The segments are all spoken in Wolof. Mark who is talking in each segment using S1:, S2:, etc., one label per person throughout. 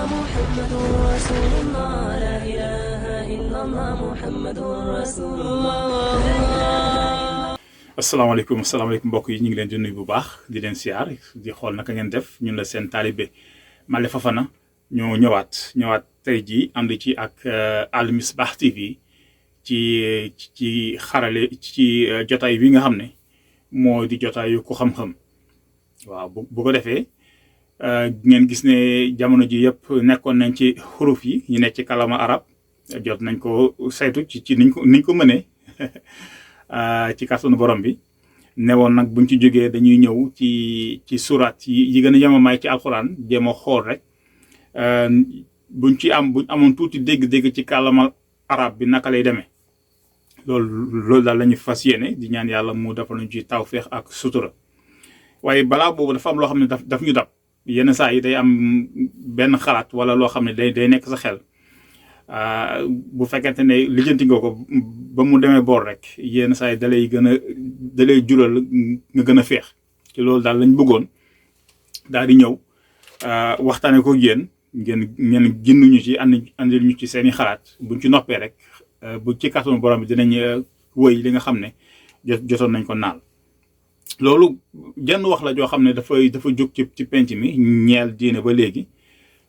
S1: محمد رسول الله لا إله إلا الله محمد رسول الله.
S2: asalaamaaleykum mbokk yi ñu ngi leen di nuyu bu baax di leen siyaar di xool naka ngeen def ñun la seen taalibe Male Fafana ñoo ñëwaat tey jii ànd ci ak Al Misbah TV ci xarale ci jotaay bi nga xam ne moo di jotaayu ku xam-xam waaw bu ko defee ngeen gis ne jamono ji yëpp nekkoon nañ ci xuruf yi ñu nekk ci kalama arab jot nañ ko saytu ci niñ ko mënee ci kàttanu borom bi ne woon nag buñ ci jógee dañuy ñëw ci surat yi gën a yemamaay ci alxuraan jéem a xool rek buñ amoon tuuti dégg-dégg ci kàllama arab bi naka lay demee loolu daal la ñu fas yéene di ñaan yàlla mu defal ñu ci tawféex ak sutura waaye balaa boobu dafa am loo xam ne daf ñu dab yenn saa yi day am benn xalaat wala loo xam ne day nekk sa xel bu fekkente ne lijjanti nga ko ba mu demee boor rek yenn saa yi dalay jural nga gën a féex ci loolu daal lañ bëggoon daal di ñëw waxtaane ko yéen ngeen ginnuñu ci andil ñu ci seeni xalaat buñ ci noppee rek bu ci kàttanu borom bi dinañ wëy li nga xam ne jotoon nañ ko naal loolu jenn wax la joo xam ne dafa jóg ci penc mi ñeel diine ba léegi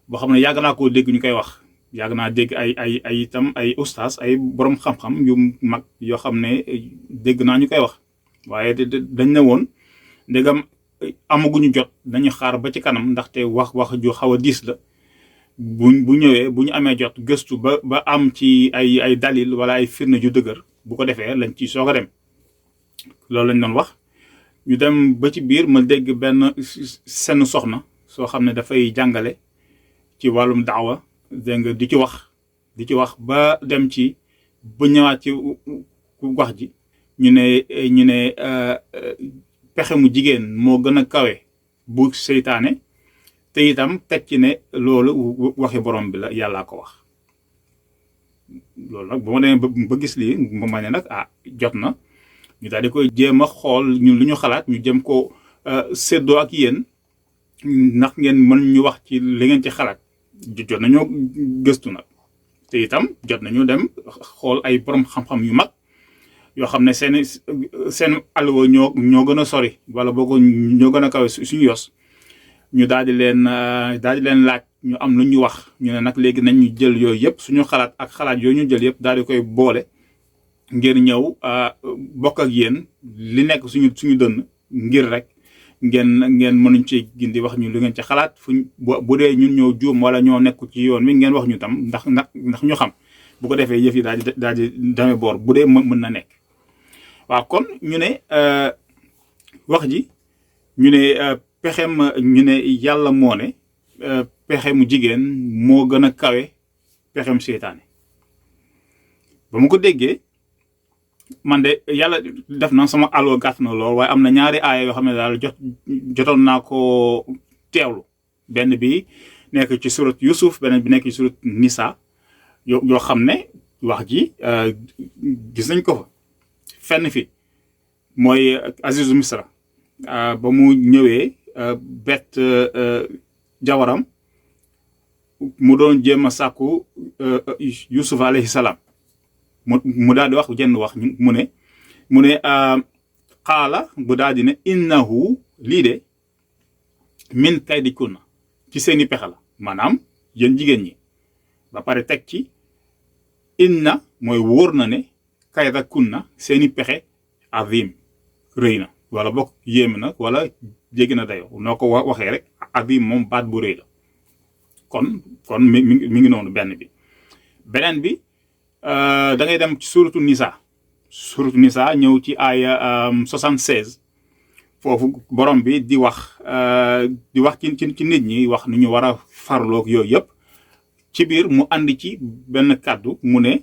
S2: boo xam ne yàgg naa koo dégg ñu koy wax yàgg naa dégg ay itam ay ustaas ay borom xam-xam yu mag yoo xam ne dégg naa ñu koy wax waaye dañ ne woon ndegam amaguñu jot dañu xaar ba ci kanam ndaxte wax ju xaw a diis la bu ñëwee bu ñu amee jot gëstu ba am ci ay dalil wala ay firnde ju dëgër bu ko defee lañ ci soog a dem loolu lañ doon wax ñu dem ba ci biir ma dégg benn seen soxna soo xam ne dafay jàngale ci wàllum daawa dégg nga di ci wax ba dem ci ba ñëwaat ci wax ji ñu ne pexe mu jigéen moo gën a kawe bu seytaane te itam teg ci ne loolu waxi borom bi la yàllaa ko wax loolu nag ba ma demee ba gis lii ma ne nag jot na ñu daal di koy jéem a xool ñun lu ñu xalaat ñu jëm ko séddoo ak yéen ndax ngeen mën ñu wax ci li ngeen ci xalaat jot nañoo gëstu nag te itam jot nañu dem xool ay borom xam-xam yu mag yoo xam ne seen alwa ñoo gën a sori wala boo ko ñoo gën a kawe suñu yos ñu daal di leen laaj ñu am lu ñu wax ñu ne nag léegi nañ ñu jël yooyu yëpp suñu xalaat ak xalaat yooyu ñu jël yëpp daal di koy boole ngir ñëw bokk ak yéen li nekk suñu dënn ngir rek ngeen mënuñ ci gindi wax ñu lu ngeen ci xalaat bu dee ñun ñoo juum wala ñoo nekk ci yoon wi ngeen wax ñu tam ndax ñu xam bu ko defee yëf yi daal di demee boor bu dee mën na nekk waaw kon ñu ne wax ji ñu ne pexem ñu ne yàlla moo ne pexemu jigéen moo gën a kawe pexem seytaane ba mu ko déggee man de yàlla def na sama aloo gàtt na lool waaye am na ñaari aaya yoo xam ne daal jotoon naa ko teewlu benn bi nekk ci surat Yusuf beneen bi nekk ci surat Nisa yoo xam ne wax ji gis nañ ko fa fenn fi mooy Azizu Misra ba mu ñëwee bett jawaram mu doon jéem a sàkku Yusuf alayhi salaam mu daal di wax jenn wax mu ne xaala bu daal di ne innahu lii de min kaydikunna ci seeni pexe la maanaam yéen jigéen ñi ba pare teg ci inna mooy wóor na ne kaydakunna seeni pexe azim rëy na wala bokk yéeme na wala jéggi na dayo noo ko waxee rek azim moom baat bu rëy la kon mi ngi noonu benn bi beneen bi da ngay dem ci suratu Nisa ñëw ci aaya 76 foofu borom bi di wax ci nit ñi wax nu ñu war a farloog yooyu yëpp ci biir mu andi ci benn kàddu mu ne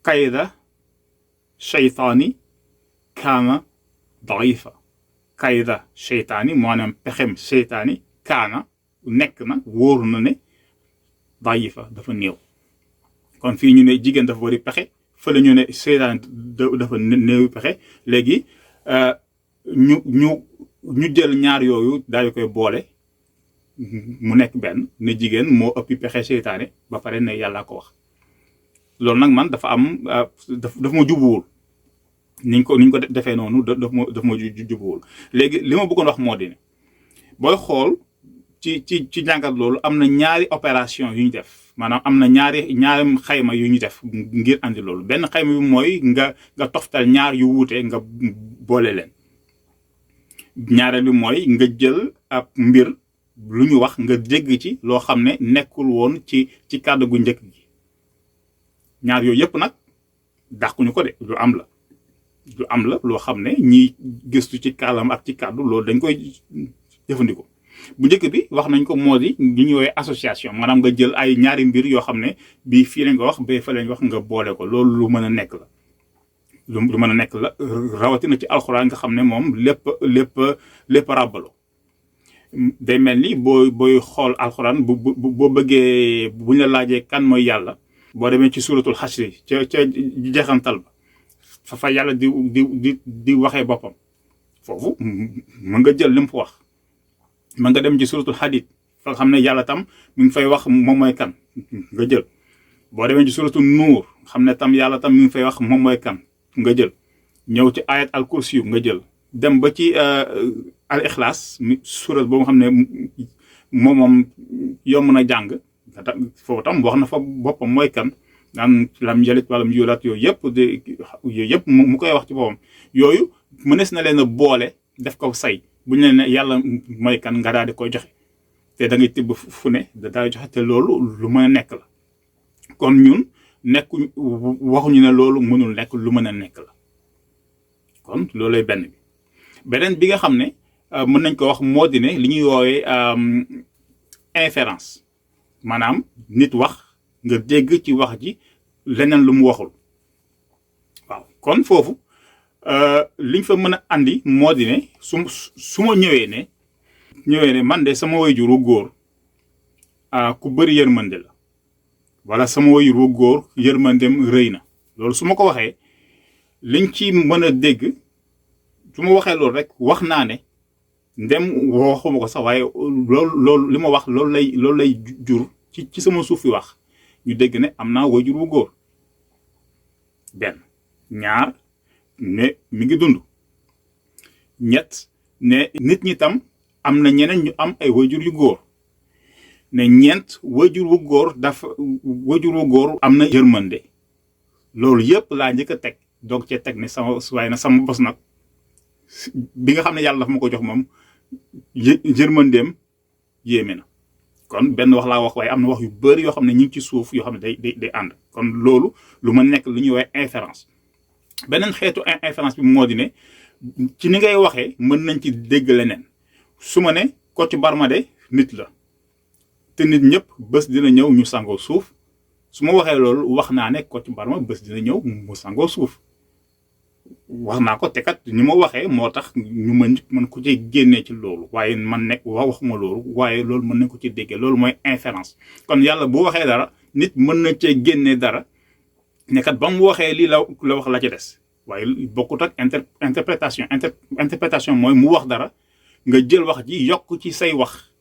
S2: kayda shaytaani kaana daifa kayda shaytaani maanaam pexem shaytaani kaana nekk na wóor na ne daifa dafa néew kon fii ñu ne jigéen dafa bari pexe fële ñu ne seytaan dafa néew pexe léegi ñu jël ñaar yooyu daal di koy boole mu nekk benn ne jigéen moo ëppi pexe seytaane ba pare ne yàllaa ko wax. loolu nag man dafa am daf ma jubuwul niñ ko defee noonu daf ma jubuwul. léegi li ma bëggoon wax moo di ne booy xool ci jàngat loolu am na ñaari opération yu ñu def maanaam am na ñaari xayma yu ñu def ngir andi loolu. benn xayma bi mooy nga toftal ñaar yu wuute nga boole leen. ñaareel bi mooy nga jël ab mbir lu ñu wax nga dégg ci loo xam ne nekkul woon ci kàddu gu njëkk gi. ñaar yooyu yëpp nag dàquñu ko de lu am la loo xam ne ñiy gëstu ci kàllam ak ci kàddu loolu dañ koy jëfandikoo. bu njëkk bi wax nañ ko moo di li ñuy woowee association maanaam nga jël ay ñaari mbir yoo xam ne bii fii lañ ko wax bee fa lañ wax nga boole ko loolu lu mën a nekk la. lu mën a nekk la rawatina ci alxuraan nga xam ne moom lépp ràbbaloo. day mel ni booy xool alxuraan boo bëggee buñ la laajee kan mooy yàlla. boo demee ci suratul xasri ca jeexantal ba fa yàlla di waxee boppam foofu mën nga jël li mu fa wax. mën nga dem ci suratul xadid fa xam ne yàlla tam mi ngi fay wax moom mooy kan nga jël. boo demee ci suratul nuur xam ne tam yàlla tam mi ngi fay wax moom mooy kan nga jël. ñëw ci ayat al kursi nga jël. dem ba ci al ixlaas mi surat boobu xam ne moom yomb na jàng. foofu tam wax na fa boppam mooy kan naan lam yalit walam yulat yooyu yëpp mu koy wax ci boppam. yooyu mënees na leen a boole def ko say bu ñu leen ne yàlla mooy kan nga daal di koy joxe te da ngay tibb fu ne da daal di joxe te loolu lu mën a nekk la. kon ñun waxuñu ne loolu mënul nekk lu mën a nekk la. kon loolay benn bi. beneen bi nga xam ne mën nañ ko wax moo di ne li ñuy woowee inférence. maanaam nit wax nga dégg ci wax ji leneen lu mu waxul. waaw kon foofu liñ fa mën a andi moo di ne su ma ñëwee ne man de sama waajur wu góor ku bëri yërmande la wala sama waajur wu góor yërmandem rëy na. loolu su ma ko waxee liñ ci mën a dégg su ma waxee loolu rek wax naa ne ndem waxuma ko sax waaye loolu li ma wax loolu lay jur ci sama suuf fi wax ñu dégg ne am naa waajur wu góor. benn ñaar ne mi ngi dund. ñett ne nit ñi tam am na ñeneen ñu am ay waajur yu góor. ne ñeent waajur wu góor am na yërmande. loolu yëpp laa njëkk a teg donc cee teg ne sama bos nag bi nga xam ne yàlla dafa ma ko jox moom yërmandeem yéeme na. kon benn wax laa wax waaye am na wax yu bëri yoo xam ne ñu ngi ci suuf yoo xam ne day ànd. kon loolu lu ma nekk lu ñuy woowee inférence. beneen xeetu inférence bi moo di ne ci ni ngay waxee mën nañ ci dégg leneen. su ma ne Kocc Barma de nit la te nit ñëpp bés dina ñëw ñu sangoo suuf su ma waxee loolu wax naa ne Kocc Barma bés dina ñëw mu sangoo suuf. wax naa ko te kat ni ma waxee moo tax ñu mën ko ci génnee ci loolu waaye man nekk waxuma loolu waaye loolu mën nañ ko ci déggee loolu mooy inférence. kon yàlla bu waxee dara nit mën na cee génnee dara ne kat ba mu waxee lii la wax la ca des waaye bokkut ak interprétation mooy mu wax dara nga jël wax ji yokk ci say wax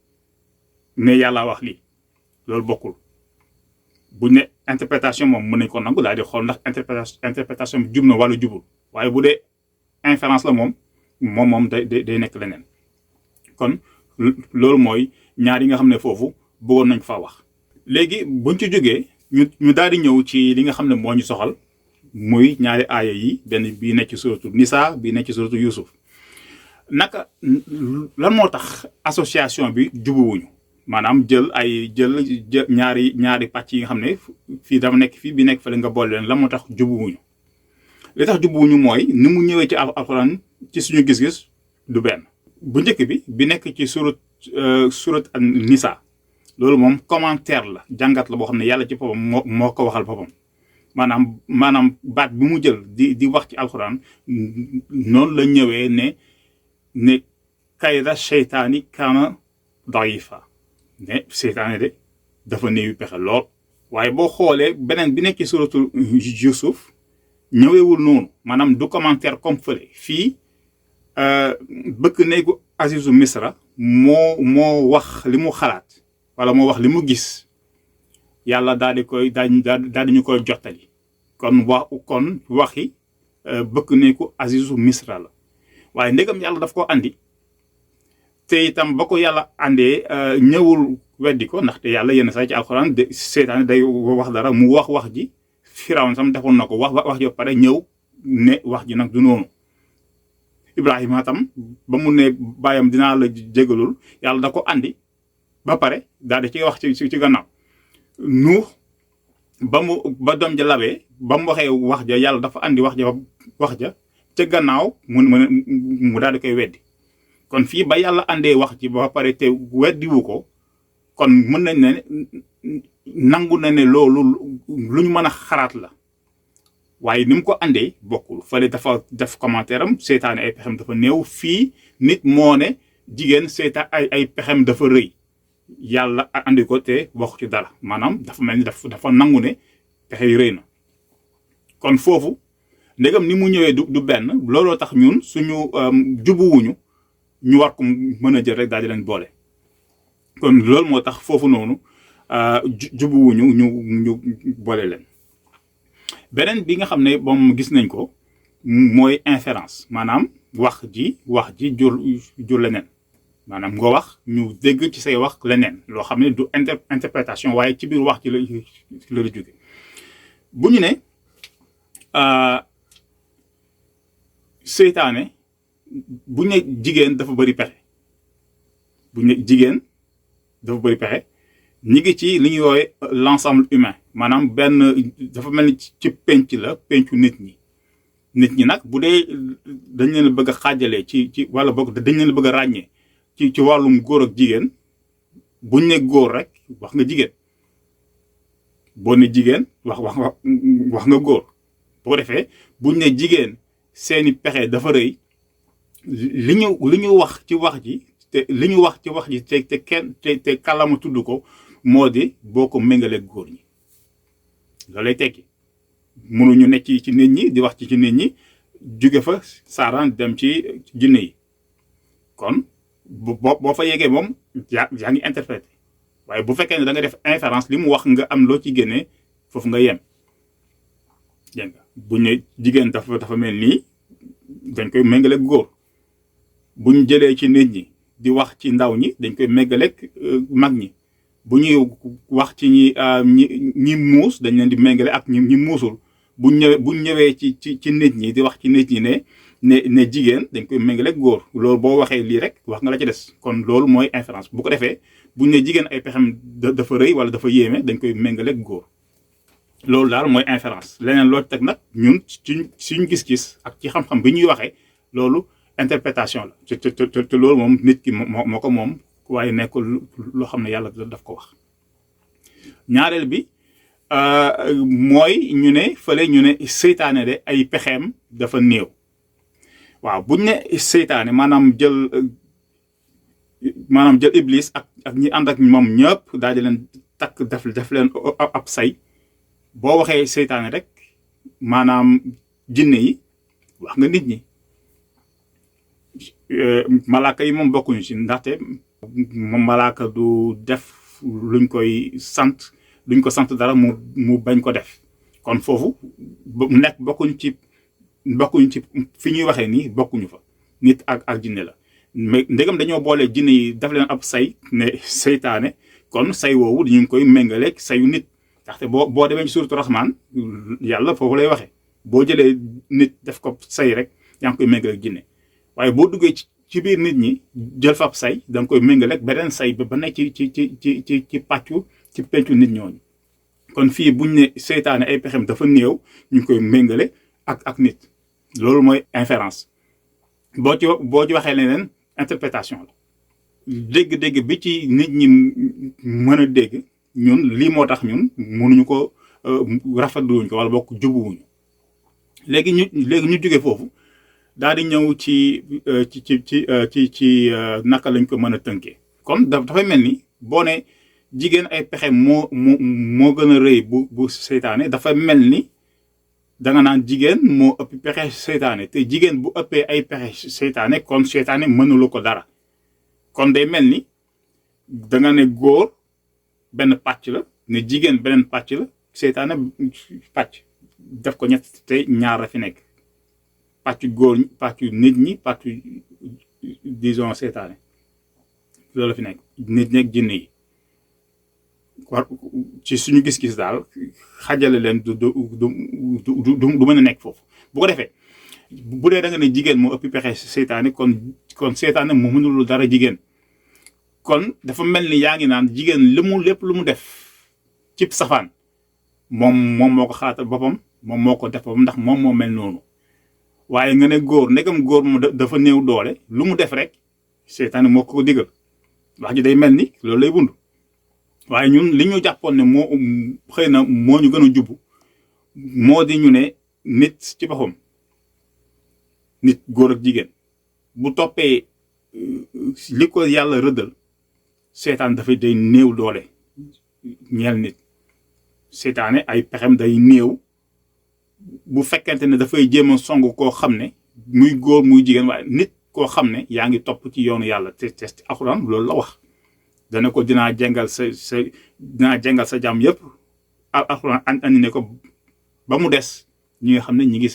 S2: ne yàlla wax lii loolu bokkul. buñ ne interprétation moom mën nañ ko nangu daal di xool ndax interprétation bi jub na wala jubul waaye bu dee inférence la moom day nekk leneen. kon loolu mooy ñaar yi nga xam ne foofu bëggoon nañ fa wax. léegi buñ ci jógee ñu daal di ñëw ci li nga xam ne moo ñu soxal muy ñaari aaya yi benn bii nekk ci suratu Nisa bii nekk ci suratu Yusuf. naka lan moo tax association bi jubuwuñu maanaam jël ñaari pàcc yi nga xam ne fii dama nekk fii bi nekk fële nga boole leen lan moo tax jubuwuñu. li tax jubuwuñu mooy ni mu ñëwee ci alxuraan ci suñu gis-gis du benn. bu njëkk bi nekk ci surat Nisa loolu moom commentaire la jàngat la boo xam ne yàlla ci boppam moo ko waxal boppam maanaam baat bi mu jël di wax ci alxuraan noonu la ñëwee ne kayda seytaani kaana daifa ne seytaane de dafa néewi pexe lool. waaye boo xoolee beneen bi nekk ci suratu Yusuf ñëweewul noonu maanaam du commentaire comme fële fii bëkk néegu Azizu Misra moo wax li mu xalaat wala moo wax li mu gis yàlla daal di ñu koy jottali kon waxi bëkk neeku Azizu Misra la waaye ndegam yàlla daf ko andi te itam ba ko yàlla andee ñëwul weddi ko ndaxte yàlla yenn saa ci alxuraan seytaane day wax dara mu wax ji Firawna sam defoon na ko wax ji ba pare ñëw ne wax ji nag du noonu Ibrahima tam ba mu ne bàyyam dinaa la jégalul yàlla da ko andi ba pare daal di ci wax ci gannaaw Nuux ba doom ja labee ba mu waxee wax ja yàlla dafa andi wax ja ca gannaaw mu daal di koy weddi kon fii ba yàlla andee wax ci ba pare te weddiwu ko kon mën nañ ne nangu na ne loolu lu ñu mën a xalaat la waaye ni mu ko andee bokkul fële dafa def commentaire am seytaane ay pexem dafa néew fii nit moo ne jigéen seytaan ay pexem dafa rëy yàlla andi ko te waxu ci dara maanaam dafa mel ni dafa nangu ne pexe yi rëy na kon foofu ndegam ni mu ñëwee du benn looloo tax ñun suñu jubuwuñu ñu war ko mën a jël rek daal di leen boole kon loolu moo tax foofu noonu jubuwuñu ñu boole leen beneen bi nga xam ne moom gis nañ ko mooy inférence maanaam wax ji jur leneen maanaam nga wax ñu dégg ci say wax leneen loo xam ne du interprétation waaye ci biir wax ci la jóge bu ñu ne seytaane bu ñu ne jigéen dafa bëri pexe bu ñu ne jigéen dafa bëri pexe ñi ngi ci li ñuy woowee l'ensemble humain maanaam benn dafa mel ni ci penc la pencu nit ñi nag bu dee dañ leen bëgg a xaajalee ci wala boog dañ leen bëgg a ràññee ci wàllum góor ak jigéen buñ ne góor rek wax nga jigéen boo ne jigéen wax nga góor boo ko defee buñ ne jigéen seeni pexe dafa rëy li ñu wax ci wax ji te li ñu wax ci wax ji te kàllaama tudd ko moo di boo ko méngaleeg góor ñi loolu lay tekki mënuñu nekk ci nit ñi di wax ci nit ñi jóge fa saaraan dem ci jinne yi kon boo fa yeggee moom yaa ngi interprété waaye bu fekkee ne da nga def inférence li mu wax nga am loo ci génnee foofu nga yem dégg nga buñ ne jigéen dafa mel nii dañ koy méngaleeg góor buñ jëlee ci nit ñi di wax ci ndaw ñi dañ koy méngaleeg mag ñi bu ñuy wax ci ñi muus dañ leen di méngale ak ñi muusul buñ ñëwee ci nit ñi di wax ci nit ñi ne jigéen dañ koy méngaleeg góor loolu boo waxee lii rek wax nga la ci des kon loolu mooy inférence bu ko defee buñ ne jigéen ay pexem dafa rëy wala dafa yéeme dañ koy méngaleeg góor loolu daal mooy inférence leneen loo teg nag ñun suñ gis-gis ak ci xam-xam bi ñuy waxee loolu interprétation la te loolu moom nit ki moo ko moom waaye nekkul loo xam ne yàlla daf ko wax ñaareel bi mooy ñu ne fële ñu ne seytaane de ay pexeem dafa néew waaw buñ ne seytaane maanaam jël iblis ak ñi ànd ak moom ñëpp daal di leen takk def leen ab say boo waxee seytaane rek maanaam jinne yi wax nga nit ñi malaaka yi moom bokkuñu ci ndaxte moom malaaka du def luñ ko sant dara mu bañ ko def kon foofu nekk bokkuñ ci fi ñuy waxee nii bokkuñu fa nit ak jinne la mais ndegam dañoo boole jinne yi def leen ab say ne seytaane kon say woowu dañu koy méngaleeg sayu nit ndaxte boo demee ci suuratu Rahmaan yàlla foofu lay waxee boo jëlee nit def ko say rek yaa ngi koy méngaleeg jinne waaye boo duggee ci biir nit ñi jël fa ab say da nga koy méngaleeg beneen say ba nekk ci pencu nit ñooñu kon fii buñ ne seytaane ay pexem dafa néew ñu ngi koy méngale ak nit loolu mooy inférence boo ci waxee leneen interprétation la dégg-dégg bi ci nit ñi mën a dégg ñun lii moo tax ñun mënuñu ko rafetluwuñ ko wala bokk jubuwuñu léegi ñu jóge foofu daal di ñëw ci naka lañ ko mën a tënkee kon dafay mel ni boo ne jigéen ay pexe moo gën a rëy bu seytaane dafa mel ni danga naan jigéen moo ëpp pexe seytaane te jigéen bu ëppee ay pexe seytaane kon seytaane mënulu ko dara kon day mel ni da nga ne góor benn pàcc la ne jigéen beneen pàcc la seytaane pàcc def ko ñett te ñaar la fi nekk pàccu góor pàccu nit ñi pàccu disons seytaane loolu la fi nekk nit ñi ak jinne yi war ci suñu gis-gis daal xajale leen du mën a nekk foofu bu ko defee bu dee da nga ne jigéen moo ëpp pexe seytaane kon seytaane moo mënul dara jigéen kon dafa mel ni yaa ngi naan jigéen lépp lu mu def cib safaan moom moo ko xalaatal boppam moom moo ko def boppam ndax moom moo mel noonu waaye nga ne góor ndegam góor moom dafa néew doole lu mu def rek seytaane moo ko digal wax ji day mel ni loolu lay bund waaye ñun li ñu jàppoon ne moo xëy na moo ñu gën a jubbu moo di ñu ne nit ci boppam nit góor ak jigéen bu toppee li ko yàlla rëddal seytaan dafay day néew doole ñeel nit seytaane ay pexem day néew bu fekkente ne dafay jéem a song koo xam ne muy góor muy jigéen waaye nit koo xam ne yaa ngi topp ci yoonu yàlla te alxuraan loolu la wax dana ko dinaa jengal sa jàmm yëpp alxuraan andi ne ko ba mu des ñi nga xam ne ñi ngi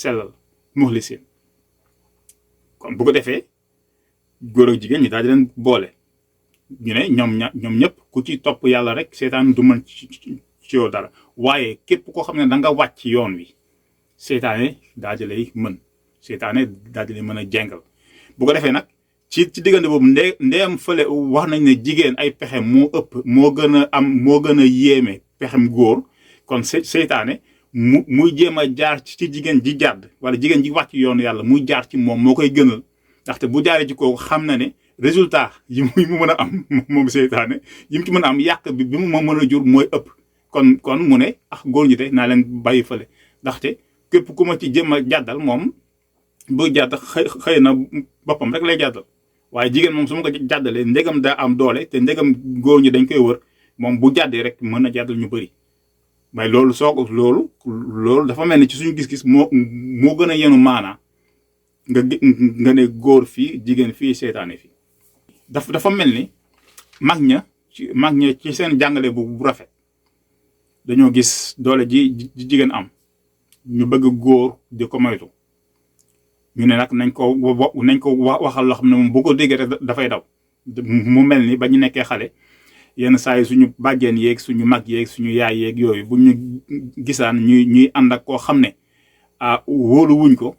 S2: sellal muxlisin kon bu ko defee góor ak jigéen ñi daal di leen boole ñu ne ñoom ñëpp ku ci topp yàlla rek seytaan du mën ci yow dara waaye képp koo xam ne da nga wàcc yoon wi seytaane daal di lay mën seytaane daal di lay mën a jengal bu ko defee nag ci diggante boobu ndeem fële wax nañ ne jigéen ay pexe moo ëpp moo gën a yéeme pexem góor kon seytaane muy jéem a jaar ci jigéen ji jàdd wala jigéen ji wàcc yoonu yàlla muy jaar ci moom moo koy gënal ndaxte bu jaaree ci kooku xam na ne résultat yi mu mën a am moom seytaane yi mu ci mën a am yàq bi mu mën a jur mooy ëpp kon mu ne góor ñi de naa leen bàyyi fële ndaxte képp ku ma ci jéem a jàddal moom bu jàdd xëy na boppam rek lay jàddal waaye jigéen moom su ma ko jàddalee ndegam daa am doole te ndegam góor ñi dañ koy wër moom bu jàddee rek mën na jàddal ñu bëri mais loolu dafa mel ni ci suñu gis-gis moo gën a yenu maanaa nga ne góor fii jigéen fii seytaane fii dafa mel ni mag ña ci seen jàngale bu rafet dañoo gis doole ji jigéen am ñu bëgg góor di ko moytu ñu ne nag nañ ko waxal loo xam ne moom bu ko déggee rek dafay daw mu mel ni ba ñu nekkee xale yenn saa yi suñu bàjjeen yeeg suñu mag yeeg suñu yaay yeeg yooyu bu ñu gisaan ñuy ànd ak koo xam ne wóolu wuñ ko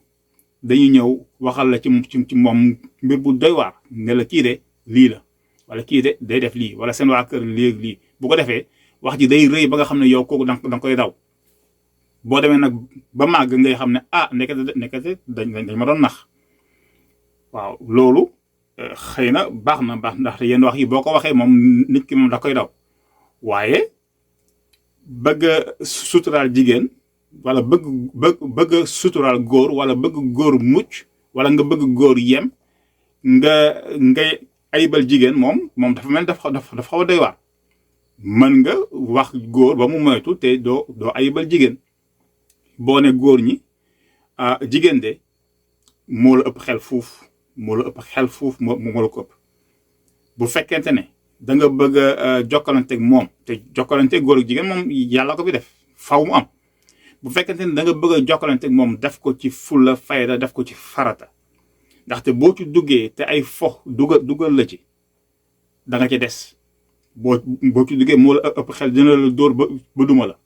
S2: dañuy ñëw waxal la ci moom mbir bu doy waar ne la kii de lii la wala kii de day def lii wala seen waa kër léegi lii bu ko defee wax ji day rëy ba nga xam ne yow kooku danga koy daw boo demee nag ba màgg ngay xam ne nekkate dañ ma doon nax waaw loolu xëy na baax ndaxte yenn wax yi boo ko waxee moom nit ki moom da koy daw waaye bëgg a suturaal jigéen wala bëgg a suturaal góor wala bëgg góor mucc wala nga bëgg góor yem ngay ayibal jigéen moom dafa mel dafa xaw a doy waar mën nga wax góor ba mu moytu te doo ayibal jigéen boo ne góor ñi jigéen de moo la ëpp xel fuuf moo la ko ëpp bu fekkente ne da nga bëgg a jokkalanteeg moom te jokkalanteeg góor ak jigéen moom yàlla ko fi def faw mu am bu fekkente ne da nga bëgg a jokkalanteeg moom def ko ci fulla fayda def ko ci farata ndaxte boo ci duggee te ay fo dugal la ci da nga ci des boo ci duggee moo la ëpp xel dina la dóor ba duma la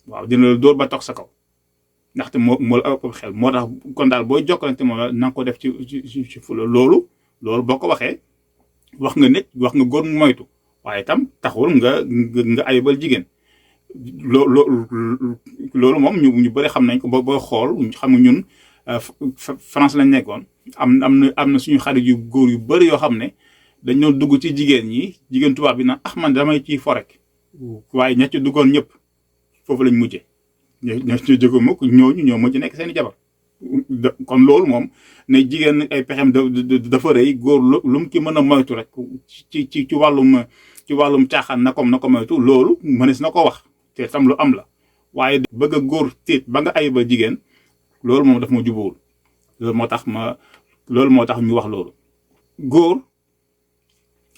S2: waaw dina la dóor ba toog sa kaw ndaxte moo la ëpp xel moo tax kon daal booy jokkalante moom la na nga ko def ci fulla loolu boo ko waxee wax nga nit wax nga góor mu moytu waaye itam taxul nga ayibal jigéen loolu moom ñu bëri xam nañ ko booy xool xam nga ñun France lañ nekkoon am na suñu xarit yu góor yu bëri yoo xam ne dañoo dugg ci jigéen tubaab bi naan man damay ciy forek waaye ña ci duggoon ñëpp foofu lañ mujjee ña ci jóge mukk ñooñu ñoo mujj nekk seen i jabar kon loolu moom ne jigéen ay pexem dafa rëy góor lu mu ci mën a moytu rek ci wàllum caaxaan na ko moytu loolu mënees na ko wax te tam lu am la waaye bëgg a góor tiit ba nga ayibal jigéen loolu moom daf ma jubuwul loolu moo tax ñu wax loolu góor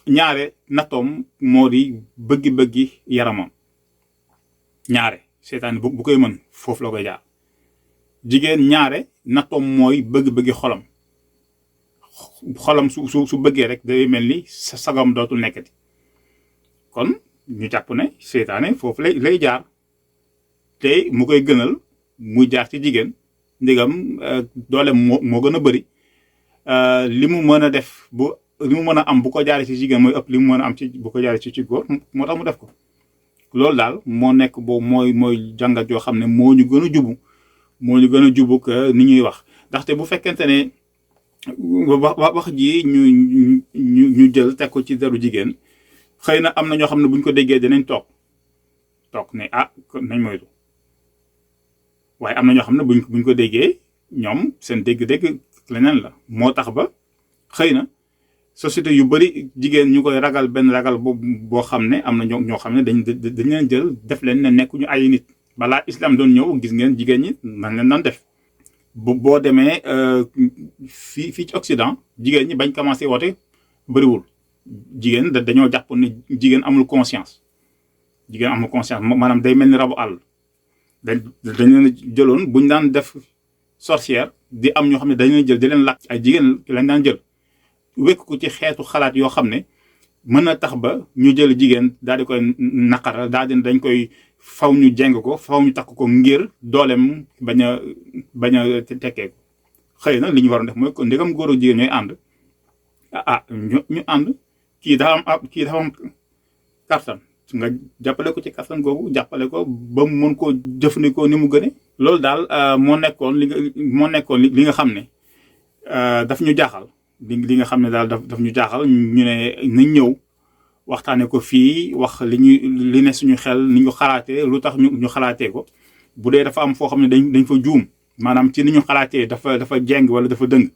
S2: ñaare nattoom moo di bëggi-bëggi yaramam ñaare seytaane bu koy mën foofu la koy jaar. jigéen ñaare nattoom mooy bëgg-bëggi xolam su bëggee rek day mel ni sa sagam dootul nekkati kon ñu jàpp ne seytaane foofu lay jaar te mu koy gënal muy jaar ci jigéen ndigam doole moo gën a bëri li mu mën a def li mu mën a am bu ko jaaree ci jigéen mooy ëpp li mu mën a am ci bu ko jaaree ci góor moo tax mu def ko. loolu daal moo nekk boobu mooy jàngat yoo xam ne moo ñu gën a jubu que ni ñuy wax ndaxte bu fekkente ne wax ji ñu jël teg ko ci deru jigéen xëy na am na ñoo xam ne buñ ko déggee dinañ toog ne nañ moytu waaye am na ñoo xam ne buñ ko déggee ñoom seen dégg-dégg leneen la moo tax ba xëy na société yu bari jigéen ñu koy ragal benn ragal boo xam ne am na ñoo xam ne dañ leen jël def leen ne nekkuñu ay nit. balaa islam doon ñëw gis ngeen jigéen ñi nan leen doon def boo demee fii ci Occident jigéen ñi bañ commencé woote bëriwul jigéen dañoo jàpp ne jigéen amul conscience maanaam day mel ni rabu àll dañ leen jëloon buñ daan def sorcière di am ñoo xam ne dañ leen jël di leen lakk ay jigéen lañ daan jël wekk ko ci xeetu xalaat yoo xam ne mën na tax ba ñu jël jigéen daal di koy naqara dañ koy faw ñu jeng ko faw ñu takk ko ngir dooleem bañ a tekkee ko xëy na li ñu waroon def mooy kon ndegam góor ak jigéen ñooy ànd ñu ànd kii dafa am kattan nga jàppale ko ci kattan googu jàppale ko ba mu mën koo jëfandikoo ni mu gëne loolu daal moo nekkoon li nga xam ne daf ñu jaaxal li nga xam ne daal daf ñu jaaxal ñu ne nañ ñëw waxtaane ko fii wax li ne suñu xel ni ñu xalaatee lu tax ñu xalaatee ko bu dee dafa am foo xam ne dañ fa juum maanaam ci ni ñu xalaatee dafa jeng wala dafa dëng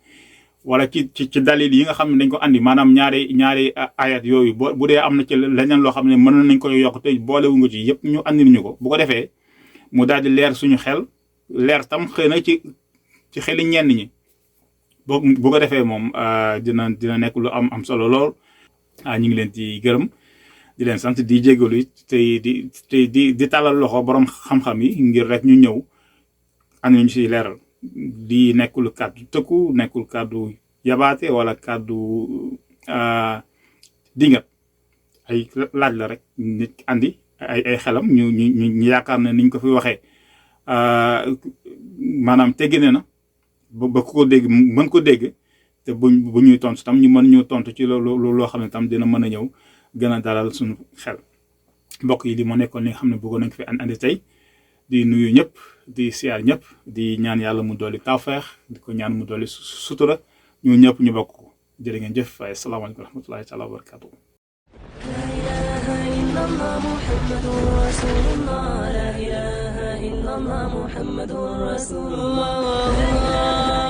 S2: wala ci dalil yi nga xam ne dañ ko andi maanaam ñaari ayat yooyu bu dee am na ci leneen loo xam ne mën nañ ko yokk te boolewu nga ci yëpp ñu andi ñu ko bu ko defee mu daal di leer suñu xel leer tam xëy na ci xeli ñenn ñi bu ko defee moom dina nekk lu am solo lool. ñu ngi leen di gërëm di leen sant di jégalu tey di tàllal loxo borom xam-xam yi ngir rek ñu ñëw am ñu ci leeral di nekkul kàddu tëkku nekkul kàddu yabaate wala kàddu dingat ay laaj la rek nit andi ay xelam ñu yaakaar ne niñ ko fi waxee maanaam teggine na ba ku ko dégg mën ko dégg. te bu ñuy tontu tam ñu mën ñu tontu ci loo xam ne tam dina mën a ñëw gën a dalal suñu xel mbokk yi li moo nekkoon li nga xam ne bëggoon nañ ko fi andi tey di nuyu ñëpp di siyaar ñëpp di ñaan yàlla mu dolli tawfeex di ko ñaan mu dolli sutura ñu ñëpp ñu bokk ko jërë ngeen jëf waaye salaamaaleykum wa rahmatullahi taala wa barakatuh.
S1: لا إله إلا الله محمد رسول الله لا إله إلا الله محمد رسول الله